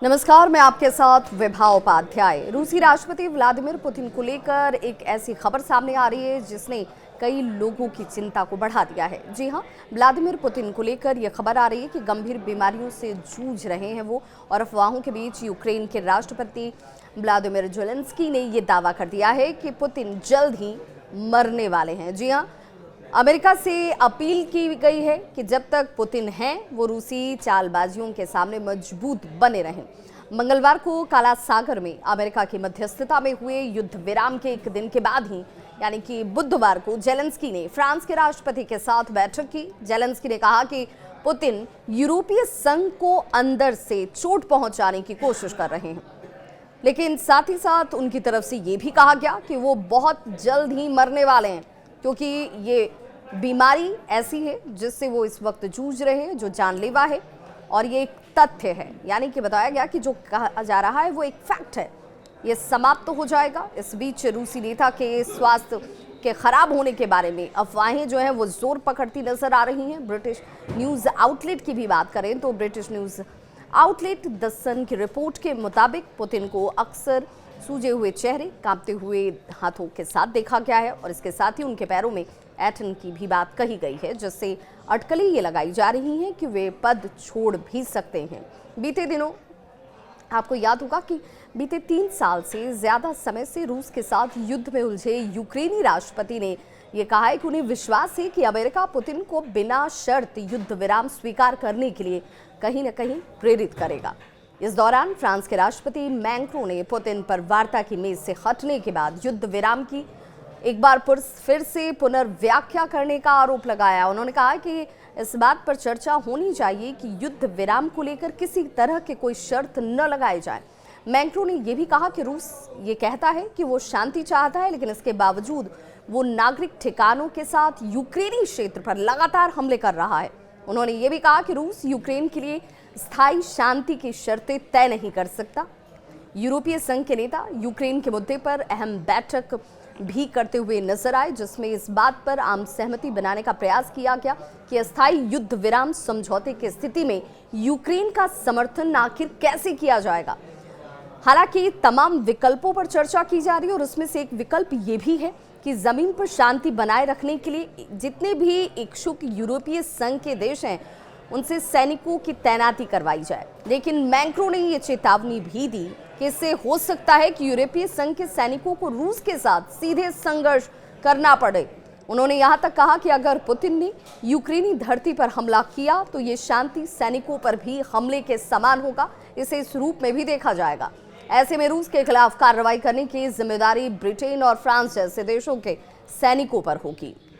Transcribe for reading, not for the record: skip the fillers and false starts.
नमस्कार, मैं आपके साथ विभा उपाध्याय। रूसी राष्ट्रपति व्लादिमीर पुतिन को लेकर एक ऐसी खबर सामने आ रही है जिसने कई लोगों की चिंता को बढ़ा दिया है। जी हां, व्लादिमीर पुतिन को लेकर यह खबर आ रही है कि गंभीर बीमारियों से जूझ रहे हैं वो, और अफवाहों के बीच यूक्रेन के राष्ट्रपति व्लादिमीर ज़ेलेंस्की ने यह दावा कर दिया है कि पुतिन जल्द ही मरने वाले हैं। जी हां, अमेरिका से अपील की गई है कि जब तक पुतिन हैं वो रूसी चालबाजियों के सामने मजबूत बने रहें। मंगलवार को काला सागर में अमेरिका की मध्यस्थता में हुए युद्ध विराम के एक दिन के बाद ही यानी कि बुधवार को ज़ेलेंस्की ने फ्रांस के राष्ट्रपति के साथ बैठक की। ज़ेलेंस्की ने कहा कि पुतिन यूरोपीय संघ को अंदर से चोट पहुंचाने की कोशिश कर रहे हैं, लेकिन साथ ही साथ उनकी तरफ से ये भी कहा गया कि वो बहुत जल्द ही मरने वाले हैं, क्योंकि ये बीमारी ऐसी है जिससे वो इस वक्त जूझ रहे हैं, जो जानलेवा है और ये एक तथ्य है। यानी कि बताया गया कि जो कहा जा रहा है वो एक फैक्ट है, ये समाप्त तो हो जाएगा। इस बीच रूसी नेता के स्वास्थ्य के खराब होने के बारे में अफवाहें जो है वो जोर पकड़ती नजर आ रही हैं। ब्रिटिश न्यूज़ आउटलेट की भी बात करें तो ब्रिटिश न्यूज़ आउटलेट द सन की रिपोर्ट के मुताबिक पुतिन को अक्सर सूजे हुए चेहरे, कांपते हुए हाथों के साथ देखा गया है, और इसके साथ ही उनके पैरों में ऐंठन की भी बात कही गई है, जिससे अटकलें ये लगाई जा रही हैं कि वे पद छोड़ भी सकते हैं। बीते दिनों आपको याद होगा कि बीते 3 साल से ज़्यादा समय से रूस के साथ युद्ध में उलझे यूक्रेनी राष्ट्रपति ने यह कहा है कि उन्हें विश्वास है कि अमेरिका पुतिन को बिना शर्त युद्ध विराम स्वीकार करने के लिए कहीं न कहीं प्रेरित करेगा। इस दौरान फ्रांस के राष्ट्रपति मैक्रों ने पुतिन पर वार्ता की मेज से हटने के बाद युद्ध विराम की एक बार फिर से पुनर्व्याख्या करने का आरोप लगाया। उन्होंने कहा कि इस बात पर चर्चा होनी चाहिए कि युद्ध विराम को लेकर किसी तरह के कोई शर्त न लगाए जाए। मैक्रों ने यह भी कहा कि रूस ये कहता है कि वो शांति चाहता है, लेकिन इसके बावजूद वो नागरिक ठिकानों के साथ यूक्रेनी क्षेत्र पर लगातार हमले कर रहा है। उन्होंने ये भी कहा कि रूस यूक्रेन के लिए स्थायी शांति की शर्तें तय नहीं कर सकता। यूरोपीय संघ के नेता यूक्रेन के मुद्दे पर अहम बैठक भी करते हुए नजर आए, जिसमें इस बात पर आम सहमति बनाने का प्रयास किया गया कि अस्थायी युद्ध विराम समझौते की स्थिति में यूक्रेन का समर्थन आखिर कैसे किया जाएगा। हालांकि तमाम विकल्पों पर चर्चा की जा रही है, और उसमें से एक विकल्प ये भी है कि जमीन पर शांति बनाए रखने के लिए जितने भी इच्छुक यूरोपीय संघ के देश हैं उनसे सैनिकों की तैनाती करवाई जाए। लेकिन मैक्रों ने ये चेतावनी भी दी कि इससे हो सकता है कि यूरोपीय संघ के सैनिकों को रूस के साथ सीधे संघर्ष करना पड़े। उन्होंने यहां तक कहा कि अगर पुतिन ने यूक्रेनी धरती पर हमला किया तो ये शांति सैनिकों पर भी हमले के समान होगा, इसे इस रूप में भी देखा जाएगा। ऐसे में रूस के खिलाफ कार्रवाई करने की जिम्मेदारी ब्रिटेन और फ्रांस जैसे देशों के सैनिकों पर होगी।